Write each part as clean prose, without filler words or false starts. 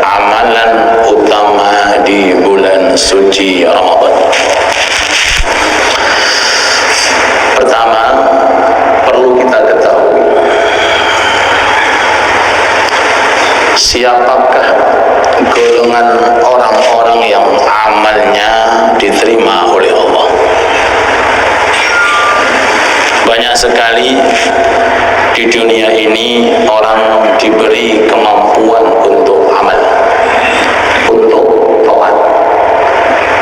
amalan utama di bulan suci Ramadan. Pertama, perlu kita ketahui siapakah golongan orang-orang yang amalnya diterima oleh Allah. Banyak sekali di dunia ini orang diberi kemampuan untuk amal, untuk taat.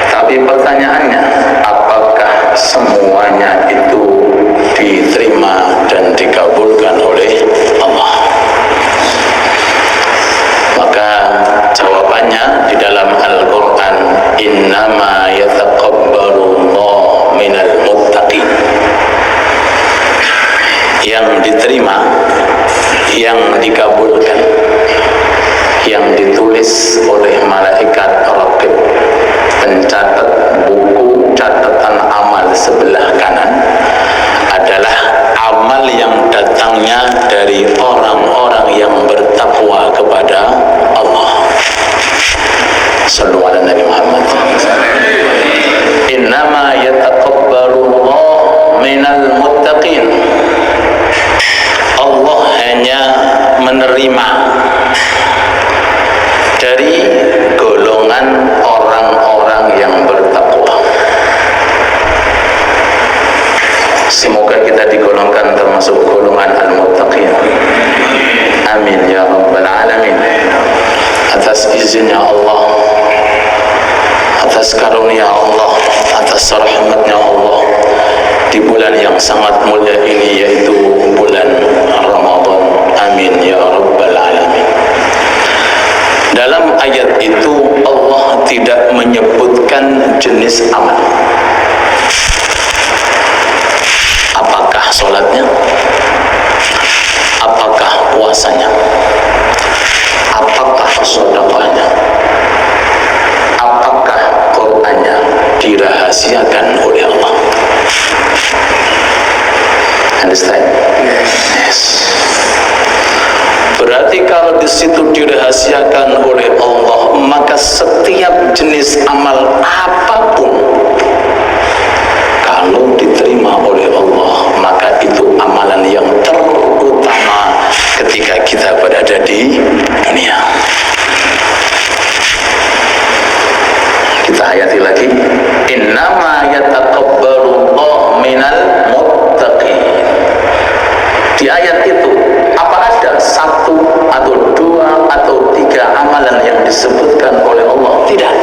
Tapi pertanyaannya, apakah semuanya itu diterima dan dikabulkan oleh Allah? Maka jawabannya di dalam Al-Quran, innama yataqabbalullahu minal muttaqin. Yang diterima, yang dikabulkan, yang ditulis oleh malaikat raqib, pencatat buku catatan amal sebelah kanan, adalah amal yang datangnya dari orang-orang yang bertakwa kepada Allah. Sallu ala Nabi Muhammad. Innama yataqabbalullahu minal muttaqin. Allah hanya menerima dari golongan orang-orang yang bertakwa. Semoga kita digolongkan termasuk golongan al-muttaqin. Amin ya rabbal alamin. Atas izinnya Allah, atas karunia Allah, atas rahmatnya Allah, di bulan yang sangat mulia ini, yaitu bulan Ramadan. Amin ya rabbal alamin. Dalam ayat itu Allah tidak menyebutkan jenis amal. Apakah sholatnya? Apakah puasanya? Apakah sedekahnya? Apakah Qur'annya? Dirahasiakan oleh Allah. Understand? Yes. Berarti kalau di situ dirahasiakan oleh Allah, maka setiap jenis amal apapun kalau diterima oleh Allah, maka itu amalan yang terutama ketika kita berada di dunia. Kita hayati lagi, innama yataqabbalullahu minal muttaqin. Di ayat itu apa ada satu atau dua atau tiga amalan yang disebutkan oleh Allah? Tidak.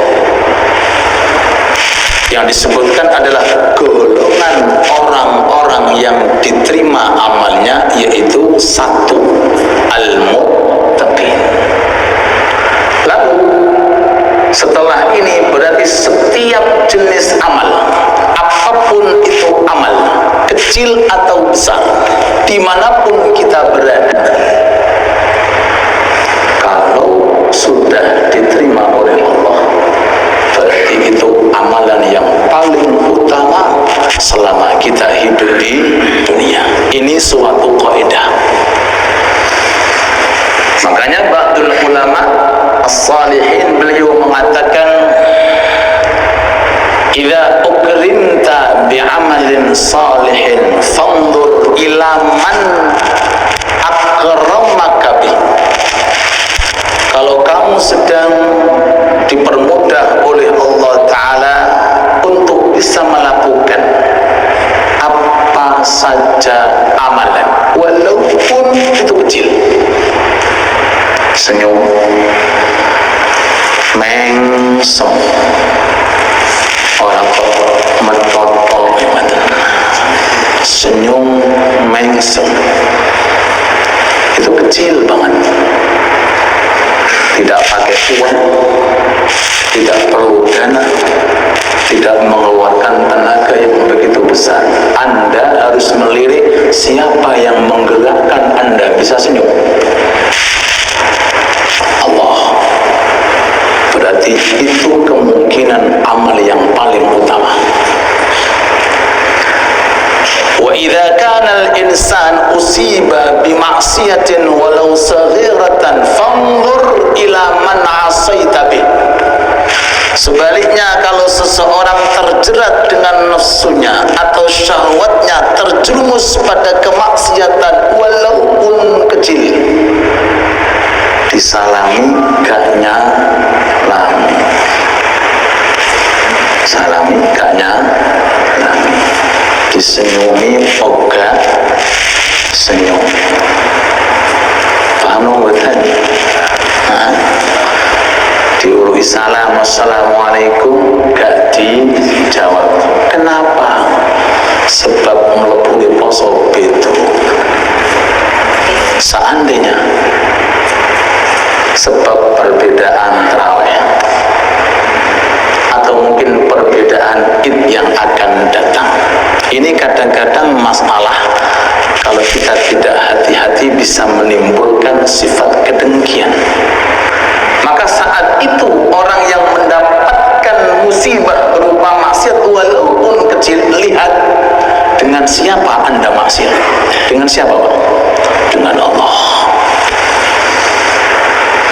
Yang disebutkan adalah golongan orang-orang yang diterima amalnya, yaitu satu, al-muttaqin. Lalu setelah ini berarti setiap jenis amal, apapun itu amal, kecil atau besar, dimanapun kita berada, kalau sudah diterima oleh Allah, berarti itu amalan yang paling utama selama kita hidup di dunia. Ini suatu kaidah. Makanya ba'dul ulama as-salihin, beliau mengatakan, idza ukrimta bi'amalin salihin fanzur ila man akramaka bi. Kalau kamu sedang dipermudah oleh Allah Ta'ala untuk bisa melakukan apa saja amalan, walaupun itu kecil, senyum, mengsem, orang mentoto, senyum, mengsem, itu kecil banget. Tidak pakai uang, tidak perlu dana, tidak mengeluarkan tenaga yang begitu besar. Anda harus melirik siapa yang menggerakkan Anda bisa senyum. Allah. Berarti itu kemungkinan amal yang paling utama. Wa idza kana al-insan usiba bi ma'siyatin walau saghiratan fanzur ila man 'asaita bih. Sebaliknya, kalau seseorang terjerat dengan nafsunya atau syahwatnya terjerumus pada kemaksiatan walaupun kecil, disalami gak nyalami, salami gak nyalami, disenyumi oga senyum. Paham betul? Diului salam assalamualaikum gak dijawab. Kenapa? Sebab melepui poso beto. Seandainya sebab perbedaan tarawih atau mungkin perbedaan id yang akan datang, ini kadang-kadang masalah kalau kita tidak hati-hati bisa menimbulkan sifat kedengkian. Maka saat itu orang yang mendapatkan musibah berupa maksiat walaupun kecil, lihat dengan siapa Anda maksiat. Dengan siapa, Pak? Dengan Allah.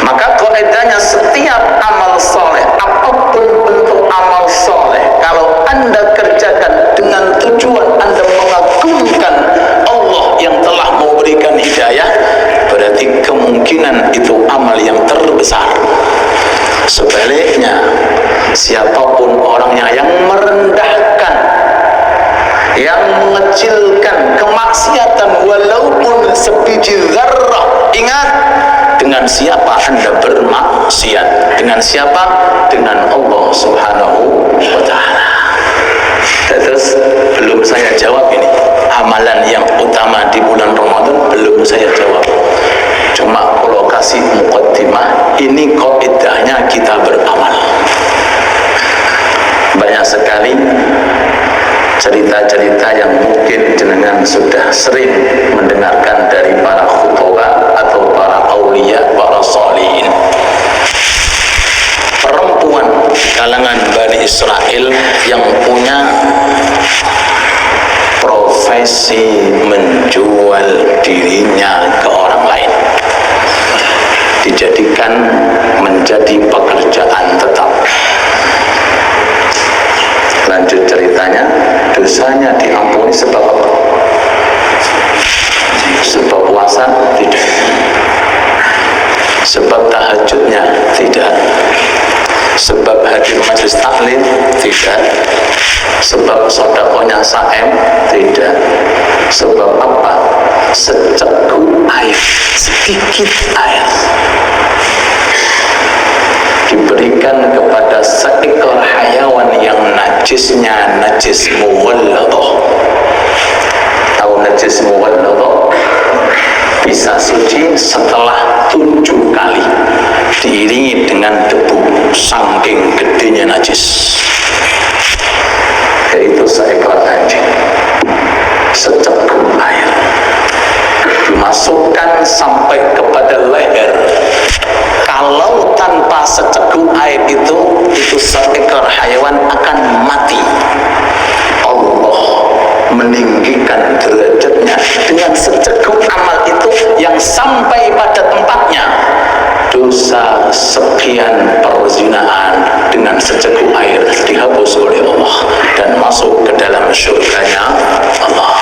Maka kaidahnya setiap amal soleh, apapun bentuk amal soleh, kalau Anda kerjakan dengan tujuan Anda mengagungkan Allah yang telah memberikan hidayah, berarti kemungkinan itu amal yang terbesar. Sebaliknya, siapapun orangnya yang merendahkan, yang mengecilkan kemaksiatan walaupun sebiji zarrah, ingat, dengan siapa Anda bermaksiat? Dengan siapa? Dengan Allah Subhanahu wa ta'ala. Terus belum saya jawab ini, amalan yang utama di bulan Ramadan belum saya jawab. Cuma kalau kasih muqaddimah, ini kaidahnya kita beramal. Banyak sekali cerita-cerita yang mungkin jenengan sudah sering mendengarkan dari para khutbah atau para aulia, para sholihin. Perempuan kalangan Bani Israel yang punya profesi menjual dirinya ke orang lain, dijadikan menjadi pekerjaan tetap. Lanjut ceritanya, dosanya diampuni sebab apa? Sebab puasa? Tidak. Sebab tahajudnya? Tidak. Sebab hadir majelis taklim? Tidak. Sebab sedekahnya saem? Tidak. Sebab apa? Seceguk air, sedikit air diberikan kepada seekor hayawan yang najisnya najis muwalladah. Tahu najis muwalladah? Bisa suci setelah 7 kali diiringi dengan debu, saking gedenya najis. Yaitu seekor anjing, seceguk air dimasukkan sampai kepada leher. Kalau tanpa seceguk air itu seekor hayawan akan mati. Allah meninggikan derajatnya dengan seceguk amal itu yang sampai pada tempatnya. Dosa sekian perzinahan dengan seceguk air dihapus oleh Allah dan masuk ke dalam surganya Allah.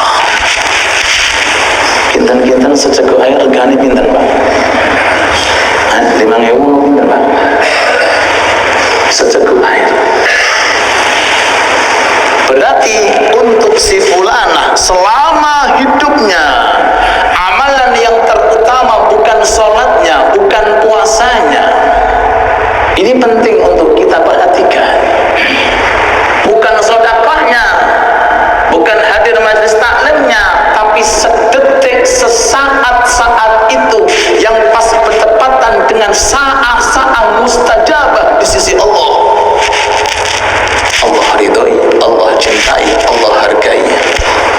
Kinten-kinten seceguk air regane pinten, Pak? 5.000 pinten, Pak? Seceguk air. Berarti untuk si fulanah selama hidupnya amalan yang terutama bukan sholatnya, bukan puasanya. Ini penting untuk kita perhatikan. Bukan sedekahnya, bukan hadir majelis taklimnya, tapi sedetik, sesaat-saat itu yang pas bertepatan dengan saat-saat mustajabah di sisi Allah. Allah ridhoi, Allah cintai, Allah hargainya,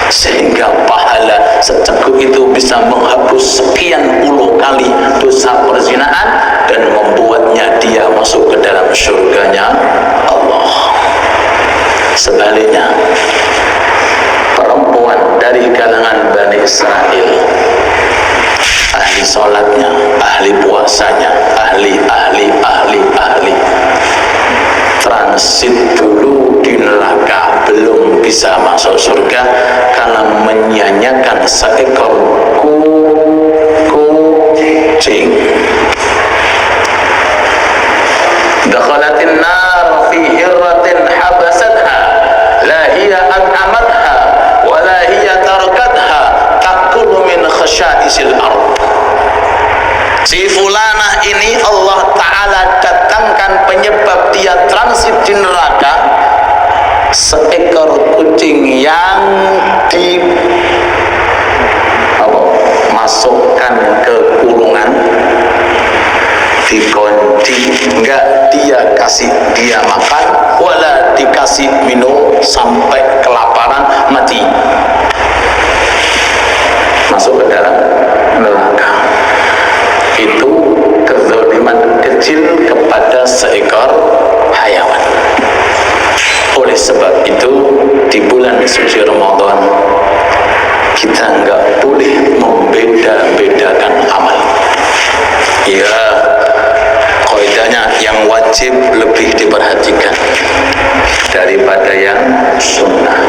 sehingga pahala seceguk itu bisa menghapus sekian puluh kali dosa perzinahan dan membuatnya dia masuk ke dalam surganya Israel, ahli sholatnya, ahli puasanya, ahli transit dulu di neraka, belum bisa masuk surga karena menyanyiakan seekor kucing. Dakhalatin nar fi hirratin habasatha la hiya an'amatha wa la hiya tarakatha takulu min khasya'isil ardh. Si fulanah ini Allah Ta'ala datangkan penyebab dia transit di neraka, seekor kucing yang masukkan ke kurungan, dikunci, enggak dia kasih dia makan wala dikasih minum sampai kelaparan mati, masuk ke dalam neraka. Itu kezaliman kecil kepada seekor hayawan. Oleh sebab itu di bulan suci Ramadan kita enggak boleh membeda-bedakan amal. Ya, kaidahnya yang wajib lebih diperhatikan daripada yang sunnah.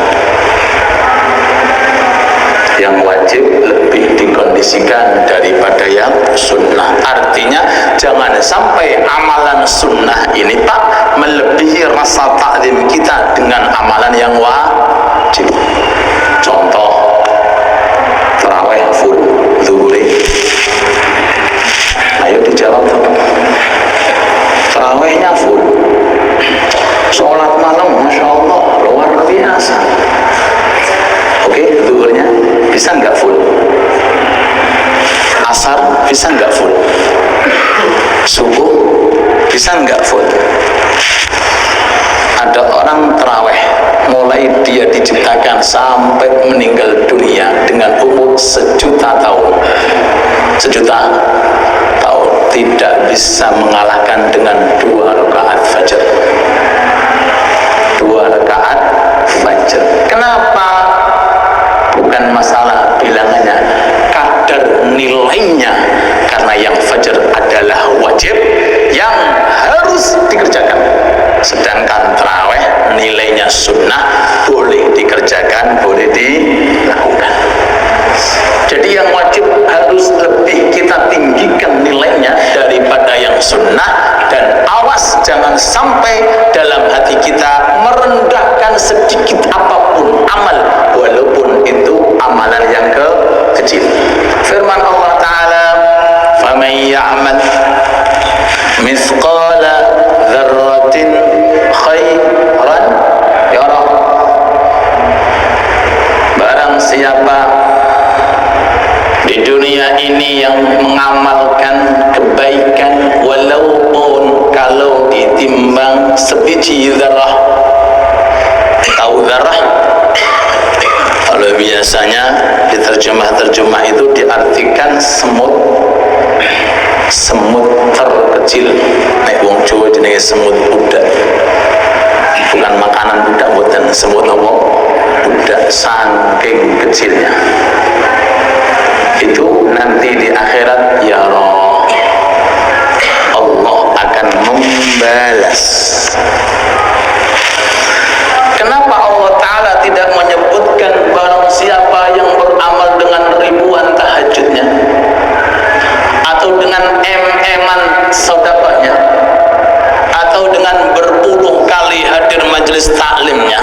Yang wajib lebih dikondisikan daripada yang sunnah. Artinya jangan sampai amalan sunnah ini Pak melebihi rasa takzim kita dengan amalan yang wajib. Contoh, tarawih full zuhri. Ayo dijawab. Tarawihnya full, sholat malam Masya Allah luar biasa. Oke, zuhurnya bisa nggak full? Asar bisa nggak full? Subuh bisa nggak full? Ada orang tarawih mulai dia diciptakan sampai meninggal dunia dengan umur 1.000.000 tahun, 1.000.000 tahun, tidak bisa mengalahkan dengan 2 rakaat fajar. 2 rakaat fajar. Kenapa? Bukan masalah bilangannya, kadar nilainya, karena yang fajar adalah wajib yang harus dikerjakan, sedangkan tarawih nilainya sunnah, boleh dikerjakan, boleh dilakukan. Jadi yang wajib harus lebih kita tinggikan nilainya daripada yang sunnah, dan awas jangan sampai dalam hati kita merendahkan sedikit apapun amal, walaupun itu amalan yang kecil. Firman Allah Ta'ala, فَمَنْ يَعْمَلْ مِثْقَالَ ذَرَّةٍ خَيْرًا يَرَهُ. Barang siapa di dunia ini yang mengamalkan kebaikan walaupun kalau ditimbang sebiji zarah. Tahu zarah? Kalau biasanya di terjemah itu diartikan semut terkecil. Nek wong Jawa jenenge semut budak. Bukan makanan budak, bukan semut apa? Budak, saking kecilnya. Itu nanti di akhirat ya Allah akan membalas. Kenapa Allah Ta'ala tidak menyebutkan barang siapa yang beramal dengan ribuan tahajudnya, atau dengan em-eman sedekahnya, atau dengan berpuluh kali hadir majelis taklimnya,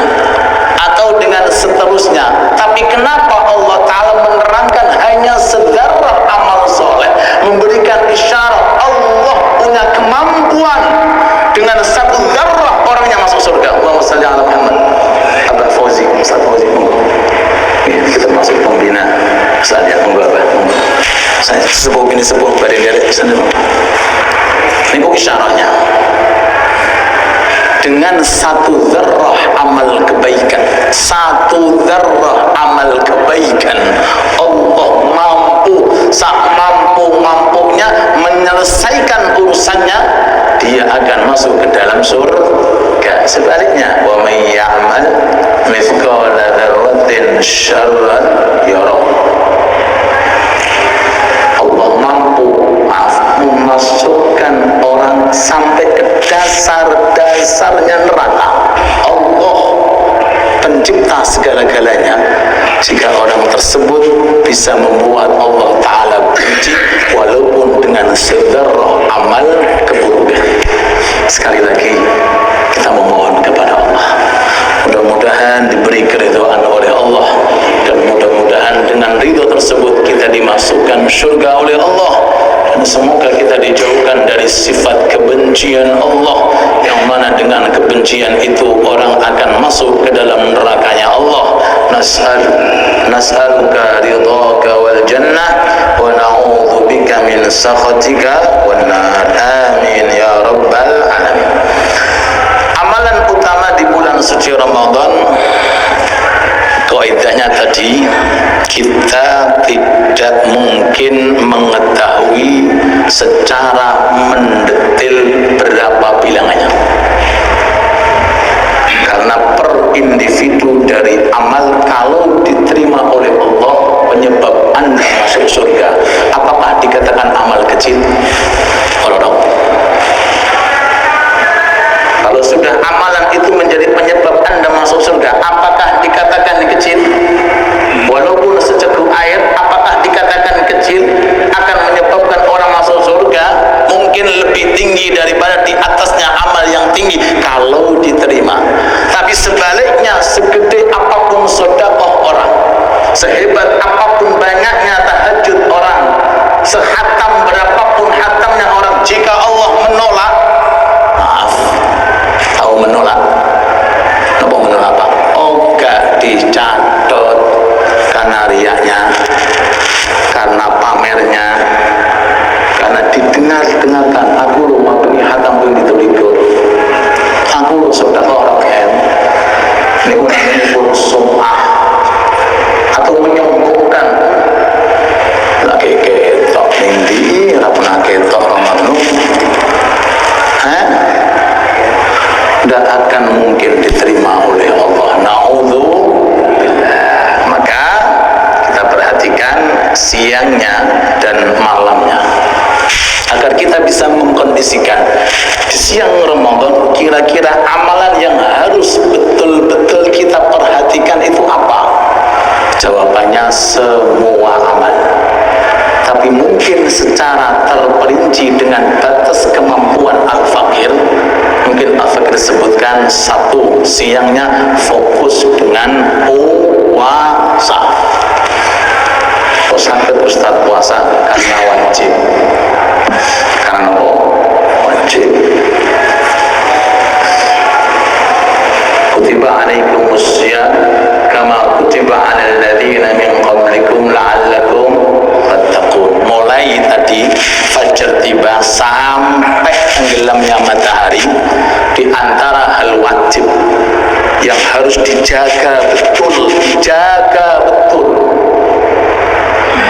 atau dengan seterusnya? Tapi kenapa Allah Ta'ala menerangkan hanya sedarah amal soleh, memberikan isyarat Allah punya kemampuan dengan satu darah orangnya masuk surga. Allahumma shalli ala Muhammad. Abah Fauzi, Ustaz Fauzi, kita masuk pembina. Ustaz ya, monggo Abah. Saya sepuh ini sepuh badan dari sana. Ini kok isyaratnya dengan satu zarrah amal kebaikan, satu zarrah amal kebaikan, Allah mampu mampunya menyelesaikan urusannya, dia akan masuk ke dalam surga. Sebaliknya, wa may ya'mal mithqala dzarratin syarran yarah. memasukkan orang sampai ke dasar-dasarnya neraka. Allah pencipta segala-galanya. Jika orang tersebut bisa membuat Allah Ta'ala benci walaupun dengan sederhana amal keburukan. Sekali lagi kita memohon kepada Allah, mudah-mudahan diberi keridhaan oleh Allah, dan mudah-mudahan dengan ridho tersebut kita dimasukkan surga oleh Allah, dan semoga kita dijauhkan dari sifat kebencian Allah, yang mana dengan kebencian itu orang akan masuk ke dalam nerakanya Allah. Nas'aluka ridhaka wal jannah wa na'udzubika min sakhatika wan nar. Amin ya rabbal alamin. Amalan utama di bulan suci Ramadan, kaidahnya tadi, kita tidak mungkin mengetahui secara mendetil berapa bilangannya, karena per individu dari amal kalau diterima oleh Allah penyebab Anda masuk surga, apakah dikatakan amal kecil? Kalau sudah amalan itu menjadi penyebab Anda masuk surga, apakah dikatakan kecil? Walaupun secekup air, apakah dikatakan kecil? Akan menyebabkan orang masuk surga, mungkin lebih tinggi daripada di atasnya amal yang tinggi kalau diterima. Tapi sebaliknya, segede apapun sedekah orang, sehebat apapun banyaknya tahajud orang, sehatam berapapun hatamnya orang, jika Allah menolak, menolak apa? Oh, gak dicatat karena riaknya, karena pamernya, karena didengarkan. Aku rumah beli hatam beli itu, aku saudara orang yang ini pun sum'ah atau menyombongkan. Lagi ketok tinggi, rapna ketok romanu, tidak akan mungkin diterima oleh Allah. Na'udzubillah. Maka kita perhatikan siangnya dan malamnya, agar kita bisa mengkondisikan di siang Ramadan kira-kira amalan yang harus betul-betul kita perhatikan itu apa? Jawabannya semua amal, tapi mungkin secara terperinci dengan batas kemampuan al-fakir. Mungkin al-fakir sebutkan satu, siangnya fokus dengan puasa. Sakit Ustaz puasa karena wajib. Karena apa? Wajib. Kutiba alaikumus syiyam kama kutiba alal ladzina min qablikum la'allakum tattaqun. Mulai tadi fajar tiba sampai tenggelamnya matahari, di antara hal wajib yang harus dijaga betul, dijaga betul.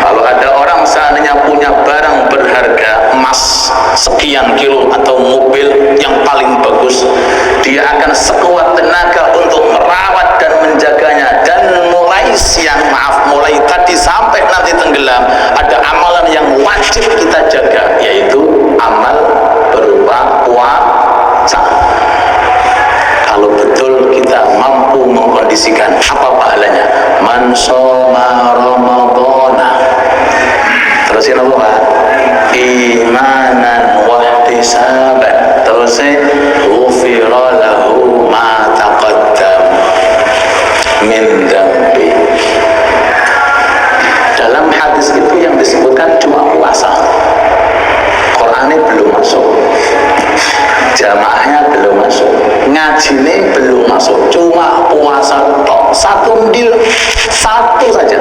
Kalau ada orang seandainya punya barang berharga, emas sekian kilo atau mobil yang paling bagus, dia akan sekuat tenaga untuk merawat dan menjaganya. Dan mulai siang, mulai tadi sampai nanti tenggelam, ada amalan yang wajib kita jaga, yaitu amal berupa puasa. Kalau betul kita mampu mengkondisikan, apa pahalanya? Man shoma ramadhana, terusin apa Pak? Imanan wahtisaban, terusin ghufira lahu ma taqaddam min dzambi. Dalam hadis itu yang disebutkan cuma puasa, Qur'annya belum masuk, jamaahnya belum masuk, ngajinya belum masuk, cuma puasa tok, satu deal, satu saja.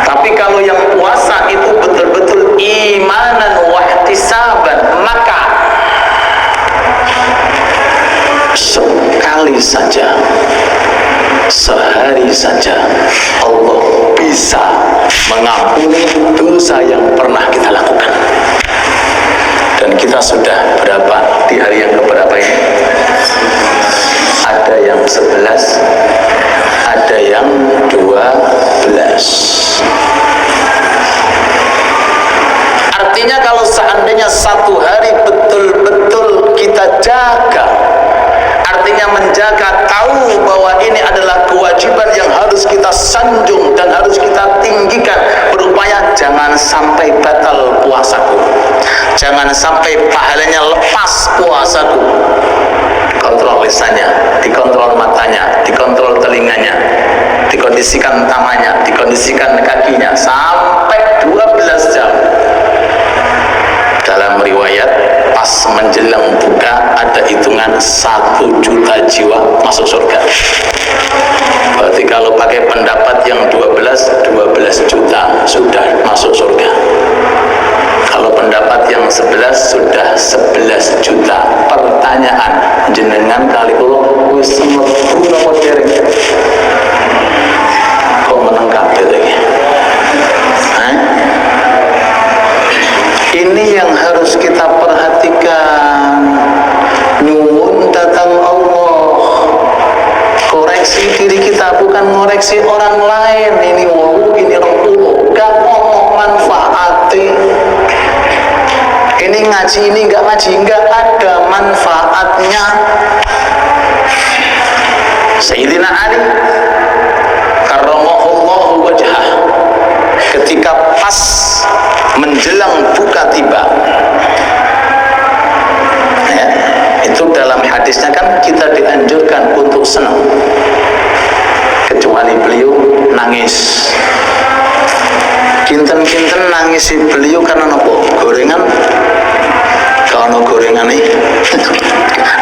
Tapi kalau yang puasa itu betul-betul imanan wahtisaban, maka sekali saja, sehari saja Allah bisa mengampuni dosa yang pernah kita lakukan. Dan kita sudah berapa di hari yang keberapa ini? Ada yang 11, ada yang 12. Artinya kalau seandainya yang menjaga tahu bahwa ini adalah kewajiban yang harus kita sanjung dan harus kita tinggikan, berupaya jangan sampai batal puasaku, jangan sampai pahalanya lepas puasaku. Kontrol lisannya, dikontrol matanya, dikontrol telinganya, dikondisikan tangannya, dikondisikan kakinya sampai 12 jam. Dalam riwayat pas menjelang buka ada hitungan 1 juta jiwa masuk surga. Berarti kalau pakai pendapat yang 12 juta sudah masuk surga. Kalau pendapat yang 11 sudah 11 juta. Pertanyaan, jenengan kali kula wis mlebu napa dereng? Kok meneng kabeh iki? Ini yang harus kita perhatikan. Nyuwun datang Allah, koreksi diri kita, bukan ngoreksi orang lain. Ini wau, ini rempul, gak ngomong manfaatnya. Ini ngaji, ini gak ngaji, gak ada manfaatnya. Sayyidina Ali karramallahu wajhah, ketika pas menjelang buka tiba, ya, itu dalam hadisnya kan kita dianjurkan untuk senang, kecuali beliau nangis. Kinten-kinten nangisi beliau karena nopo? Gorengan? Kalau gorengan nih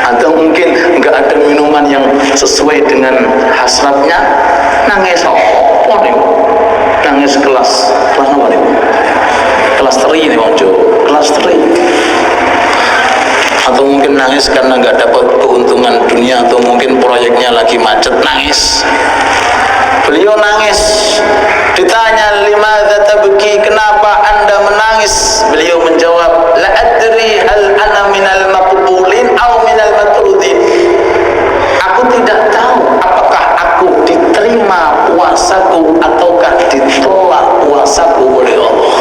atau mungkin nggak ada minuman yang sesuai dengan hasratnya, nangis apa nih? Nangis kelas apa nih? Kelas 3 nih Bang Jo, kelas 3. Atau mungkin nangis karena nggak dapat keuntungan dunia, atau mungkin proyeknya lagi macet, nangis. Beliau nangis, ditanya limadza tabki, kenapa anda menangis? Beliau menjawab, la adri hal ana minal maqbulin aw minal matrudin. Aku tidak tahu apakah aku diterima puasaku ataukah ditolak puasaku oleh Allah.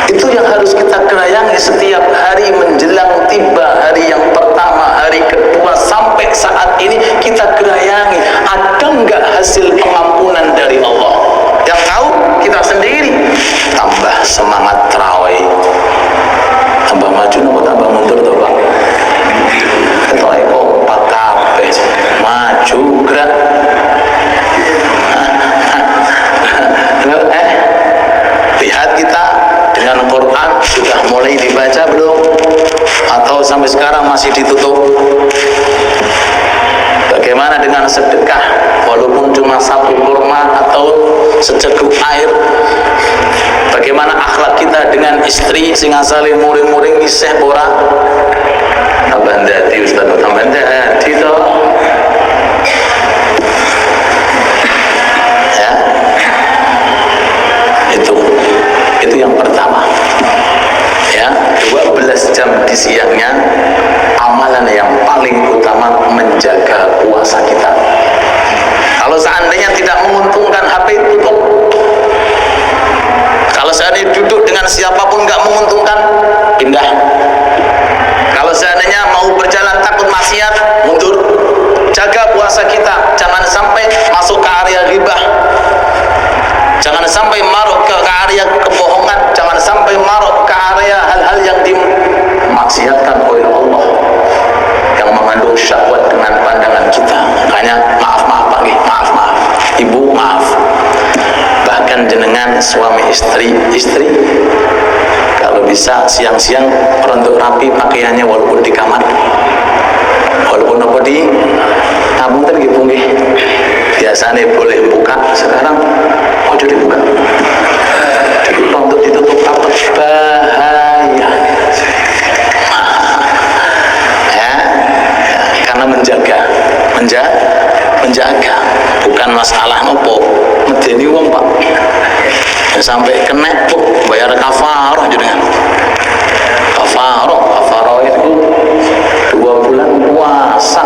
Itu yang harus kita gerayangi setiap hari menjelang tiba hari yang pertama, hari kedua, sampai saat ini kita gerayangi, ada enggak hasil pengampunan dari Allah? Yang tahu kita sendiri. Tambah semangat tarawih, tambah maju nopo tambah mundur toh Pak. Ketok kompak kabeh, maju gerak. Lihat kita dengan Quran sudah mulai dibaca belum? Atau sampai sekarang masih ditutup? Bagaimana dengan sedekah, walaupun cuma 1 kurma atau seceguk air? Bagaimana akhlak kita dengan istri sing asale muring-muring isih ora? Tambah ndati Ustaz, tambah ndati to. Ya. Itu yang pertama. Ya, 12 jam di siangnya amalan yang paling utama menjaga puasa kita. Kalau seandainya tidak menguntungkan, HP tutup. Kalau seandainya duduk dengan siapapun nggak menguntungkan, pindah. Kalau seandainya mau berjalan takut maksiat, mundur. Jaga puasa kita, jangan sampai masuk ke area ghibah, jangan sampai maruk ke area kebohongan, jangan sampai maruk ke area hal-hal yang dimaksiatkan oleh Allah, yang mengandung syahwat dengan pandangan kita. Makanya maaf Pak, maaf Ibu, maaf. Bahkan jenengan suami istri kalau bisa siang-siang rontok rapi pakaiannya, walaupun di kamar, walaupun apa di tabung tadi nggih. Biasanya boleh buka, sekarang ojo dibuka. Untuk ditutup rapat, bahaya. Ya, karena menjaga, bukan masalah nopo medeni wong Pak. Ya, sampai kena kok bayar kafarah jenengan. Kafarah itu 2 bulan puasa.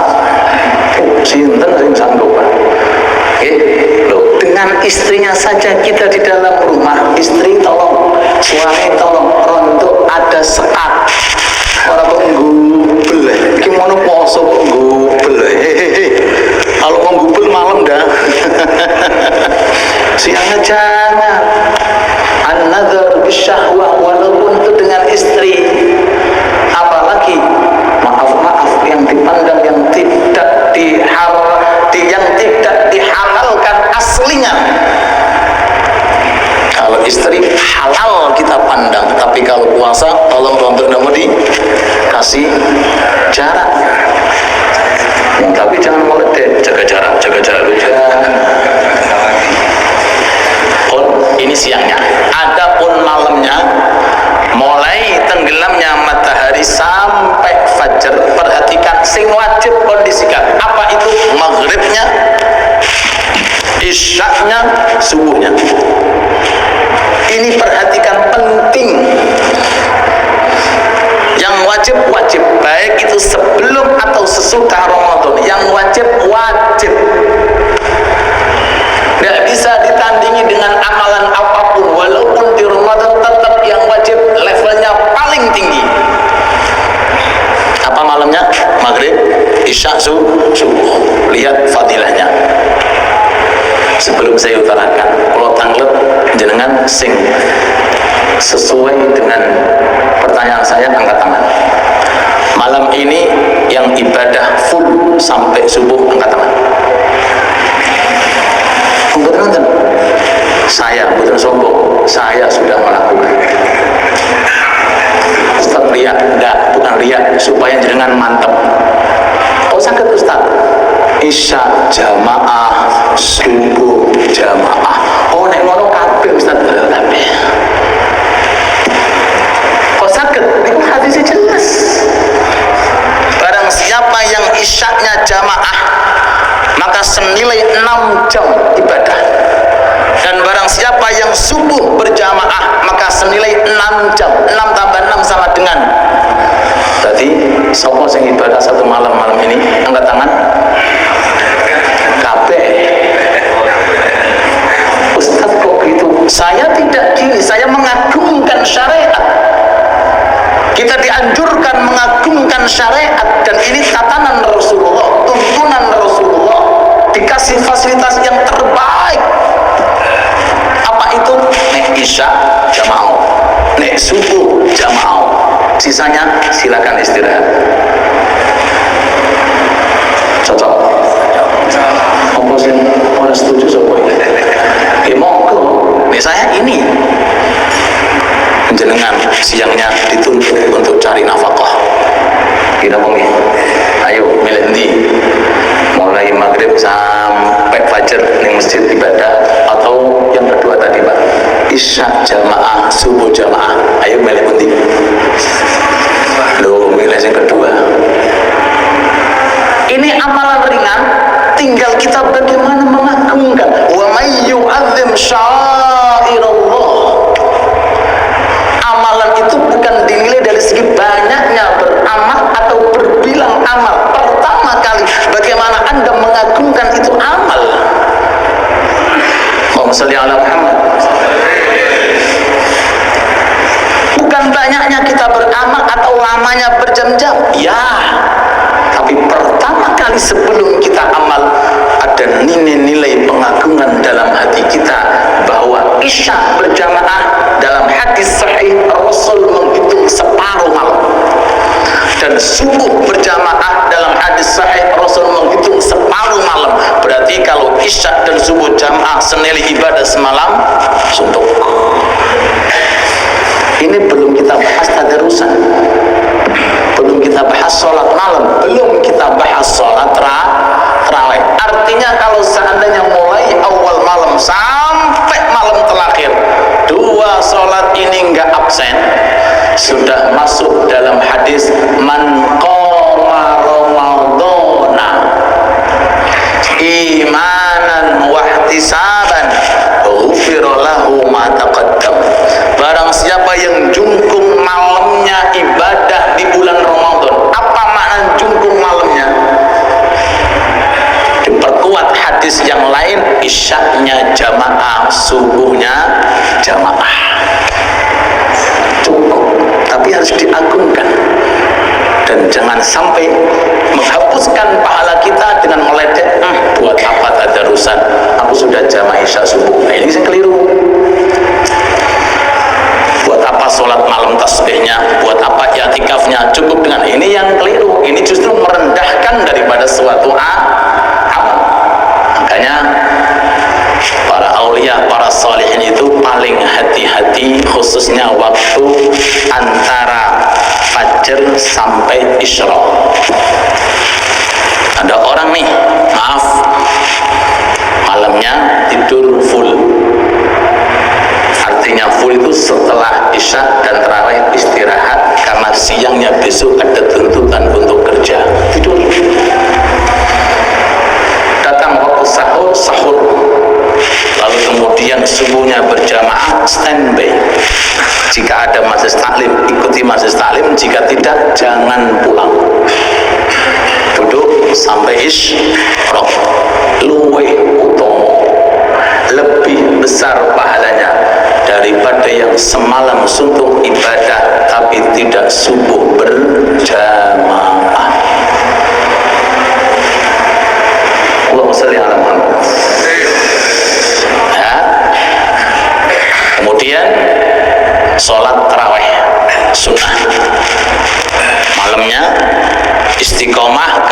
Sinten sing sanggup Pak? Loh, dengan istrinya saja kita di dalam rumah, istri tolong, suami tolong, rontok ada sekat. Orang kok nggubel, gimana poso kok maghrib, isya, subuh. Lihat fadilahnya. Sebelum saya utarakan, kalau tanglet jenengan sing sesuai dengan pertanyaan saya, angkat tangan. Malam ini yang ibadah full sampai subuh, angkat tangan. Betul. Saya bukan sombong, saya sudah melakukan. Ustaz riak, enggak, bukan riak, supaya jenengan mantap. Oh sakit Ustaz, isya jamaah, subuh jamaah. Oh nek ngono kabeh Ustaz, kabeh. Oh sakit, itu hadisnya jelas. Barang siapa yang isyaknya jamaah, maka senilai 6 jam ibadah. Dan barang siapa yang subuh berjamaah, maka senilai 6 jam. 6 tambah 6 sama dengan. Tadi sapa sing ibadah satu malam ini? Angkat tangan. Kabeh. Ustaz kok gitu? Saya tidak gini, saya mengagungkan syariat. Kita dianjurkan mengagungkan syariat, dan ini tatanan Rasulullah, tuntunan Rasulullah, dikasih fasilitas yang terbaik. Apa itu? Nek isya jamaah, nek subuh jamaah, sisanya silakan istirahat. Cocok? Apa sih? Orang setuju sopo ini? Monggo. Nek saya ini jenengan siangnya dituntut untuk cari nafkah. Kita pengen, ayo milih ndi? Mulai maghrib sampai fajar di masjid ibadah, atau yang kedua tadi Pak, isya jamaah, subuh jamaah. Ayo milih ndi? Loh, milih yang kedua. Ini amalan ringan, tinggal kita bagaimana mengagungkan. Wa may yu'azzim sya'airallah. Amalan itu bukan dinilai dari segi banyaknya beramal atau berbilang amal. Pertama kali, bagaimana Anda mengagungkan itu amal. Allahumma shalli ala Muhammad. Bukan banyaknya kita beramal atau lamanya berjam-jam, ya, tapi pertama kali sebelum kita amal, ada nilai-nilai pengagungan dalam hati kita, bahwa isya berjamaah dalam hadis sahih Rasul menghitung separuh malam, dan subuh berjamaah dalam hadis sahih Rasul menghitung separuh malam. Berarti kalau isya dan subuh jamaah senilai ibadah semalam suntuk. Ini belum kita bahas tadarusan, belum kita bahas sholat malam, belum kita bahas sholat tarawih. Artinya kalau seandainya mulai awal malam sampai malam terakhir, 2 sholat ini enggak absen, sudah masuk dalam hadis man qama ramadhana imanan wahtisaban ghufira lahu ma taqaddam. Barang siapa yang jungkung malamnya ibadah di bulan Ramadan. Apa makna jungkung malamnya? Diperkuat hadis yang lain, isyaknya jamaah, subuhnya jamaah. Cukup, tapi harus diagungkan. Dan jangan sampai menghapuskan pahala kita dengan meledek, buat apa tadarusan, aku sudah jamaah isya subuh. Nah ini saya keliru. Buat apa sholat malam tasbihnya, buat apa i'tikafnya, cukup dengan ini yang keliru. Ini justru merendahkan daripada suatu amal. Makanya para aulia, para salihin itu paling hati-hati, khususnya waktu antara fajar sampai isyraq. Ada orang nih, maaf, malamnya tidur full. Artinya full itu setelah isya dan tarawih istirahat, karena siangnya besok ada tuntutan untuk kerja, tidur. Datang waktu sahur, sahur. Lalu kemudian subuhnya berjamaah, standby. Jika ada majelis taklim, ikuti majelis taklim. Jika tidak, jangan pulang. Duduk sampai isyraq. Luweh utama, lebih besar pahalanya daripada yang semalam suntuk ibadah tapi tidak subuh berjamaah.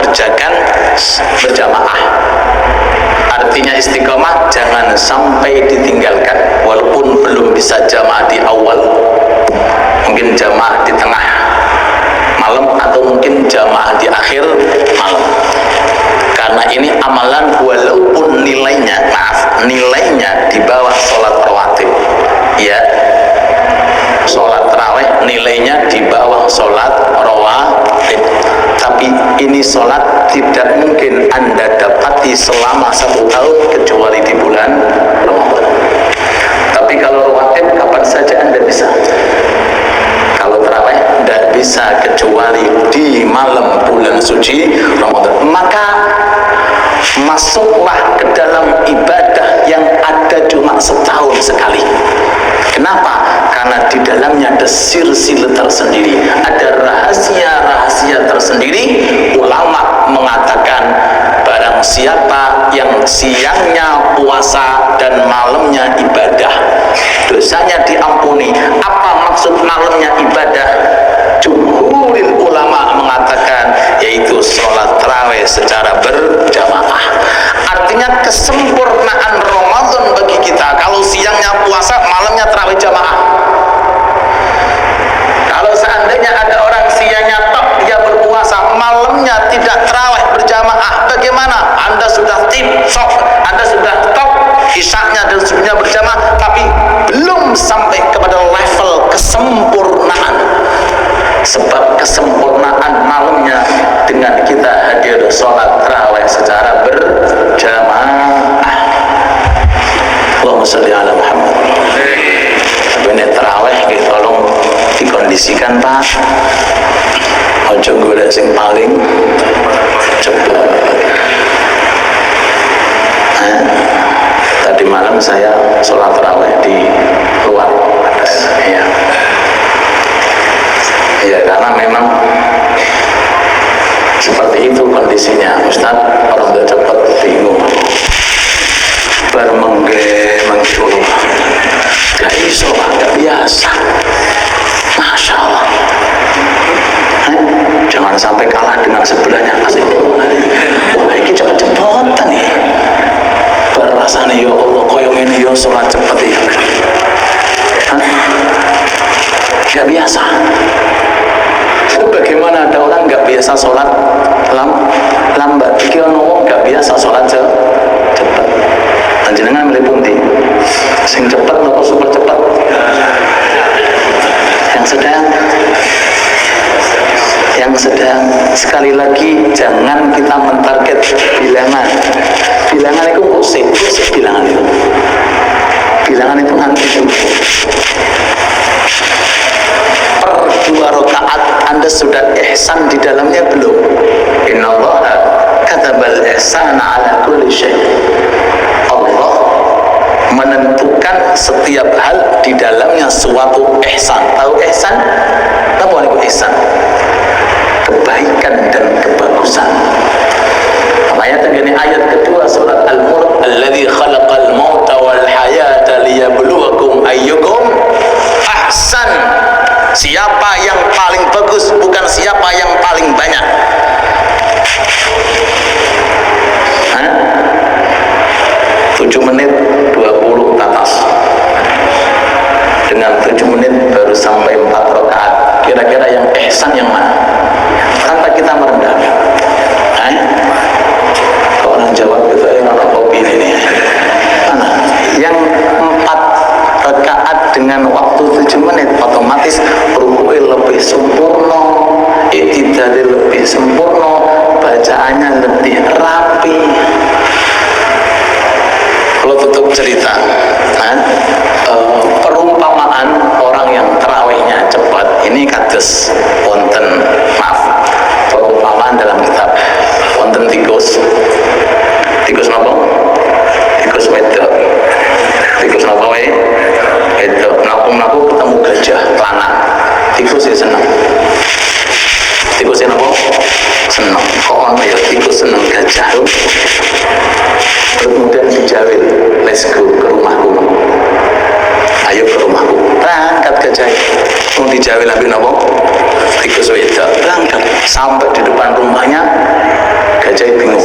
kerjakan berjamaah. Artinya istiqomah jangan sampai ditinggalkan, walaupun belum bisa jamaah di awal, mungkin jamaah di tengah malam atau mungkin jamaah di akhir malam. Karena ini amalan walaupun nilainya di bawah sholat rawatib, ya, sholat tarawih nilainya di bawah sholat rawatib, tapi ini sholat tidak mungkin Anda dapati selama 1 tahun kecuali di bulan Ramadan. Tapi kalau rawatib kapan saja Anda bisa. Kalau tarawih tidak bisa kecuali di malam bulan suci Ramadan. Maka masuklah ke dalam ibadah yang ada cuma setahun sekali. Kenapa? Karena di dalamnya ada silsilah tersendiri, ada rahasia-rahasia tersendiri. Ulama mengatakan barang siapa yang siangnya puasa dan malamnya ibadah, dosanya diampuni. Apa maksud malamnya ibadah? Jumhurul ulama mengatakan yaitu sholat tarawih secara berjamaah. Artinya kesempurnaan Ramadan bagi kita kalau siangnya puasa, malamnya tarawih jamaah. Kalau seandainya ada orang siangnya tok dia berpuasa, malamnya tidak tarawih berjamaah, bagaimana? Anda sudah tip-top, Anda sudah top isyaknya dan subuhnya berjamaah, tapi belum sampai kepada level kesempurnaan. Sebab kesempurnaan malamnya dengan kita hadir sholat tarawih secara berjamaah. Allahumma sholli ala Muhammad. Ini tarawih kita tolong dikondisikan Pak. Ojo golek sing paling cepat. Tadi malam saya sholat tarawih di luar. Ya. Ya, karena memang seperti itu kondisinya. Ustaz, orang udah cepat bingung bermengge-mengge gak iso, gak biasa. Masya Allah. Jangan sampai kalah dengan sebelahnya. Asik. Wah, ini cepet-cepetan nih. Berasanya ya Allah, koyong ini ya sholat cepet ya. Gak biasa. Bagaimana ada orang nggak biasa sholat lambat? Iki ono nggak biasa sholat cepat. Panjenengan milih pundi? Sing cepat atau super cepat? Yang sedang. Sekali lagi jangan kita mentarget bilangan. Bilangan itu musik bilangan itu. Bilangan itu nanti juga. Per 2 rakaat Anda sudah ihsan di dalamnya belum? Innallaha katabal ihsana ala kulli syai'. Allah menentukan setiap hal di dalamnya suatu ihsan. Tahu ihsan? Apa itu ihsan? Kebaikan dan kebagusan. Ayat ini ayat kedua surat Al-Mulk, alladzi khalaqal mauta wal hayata liyabluwakum ayyukum ahsan. Siapa yang paling bagus, bukan siapa yang paling banyak. 7 menit 20 tatas. Dengan 7 menit baru sampai 4 rakaat. Kira-kira yang ihsan yang mana? Tanpa kita merendahkan. Kalau orang jawab itu orang kopi ini. Mana? Yang 4 rakaat dengan waktu 7 menit otomatis rukuk lebih sempurna, i'tidal lebih sempurna, bacaannya lebih rapi. Kalau tutup cerita, perumpamaan orang yang tarawihnya cepat ini kados wonten, maaf, perumpamaan dalam kitab wonten tikus napa? Tikus wedok. Tikus napa wae? Wedok. Naku ketemu gajah lanang. Tikus ya seneng. Tikus ya napa? Seneng. Kok ono ya tikus seneng gajah. Kemudian dijawil, let's go ke rumahku. Ayo ke rumahku. Berangkat gajah. Mau dijawil nabi napa? Tikus wedok. Berangkat sampai di depan rumahnya. gajah bingung.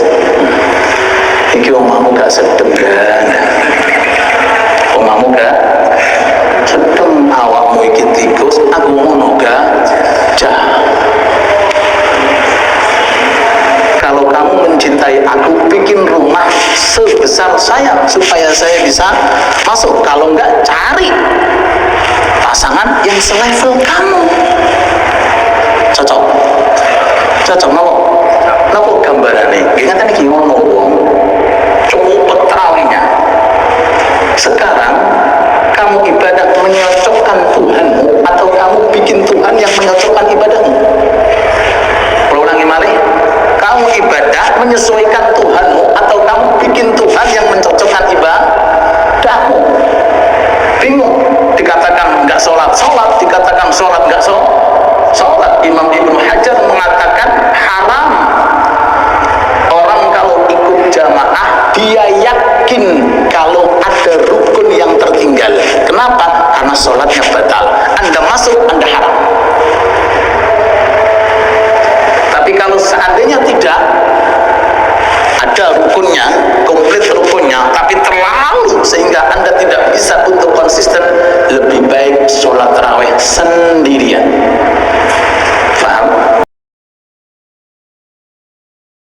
Iki omamu gak sedem kan? Omamu gak sedem, awakmu iki tikus, aku ngono gajah. Kalau kamu mencintai aku, bikin rumah sebesar saya supaya saya bisa masuk. Kalau enggak, cari pasangan yang selevel kamu. Cocok? Cocok nopo? Nopo gambarannya? Ingatkan iki ngono wong cepet terawihnya. Sekarang kamu ibadah menyocokkan Tuhanmu atau kamu bikin Tuhan yang menyocokkan ibadahmu? Kalau ulangi malih, kamu ibadah menyesuaikan Tuhanmu atau kamu bikin Tuhan yang mencocokkan ibadahmu? Bingung. Dikatakan nggak sholat, dikatakan sholat nggak sholat. Imam Ibnu Hajar mengatakan haram orang kalau ikut jamaah dia yakin kalau ada rukun yang tertinggal. Kenapa? Karena sholatnya batal. Anda masuk, Anda haram. Tapi kalau seandainya tidak ada rukunnya, komplit rukunnya, tapi terlalu sehingga Anda tidak bisa untuk konsisten, lebih baik sholat tarawih sendirian.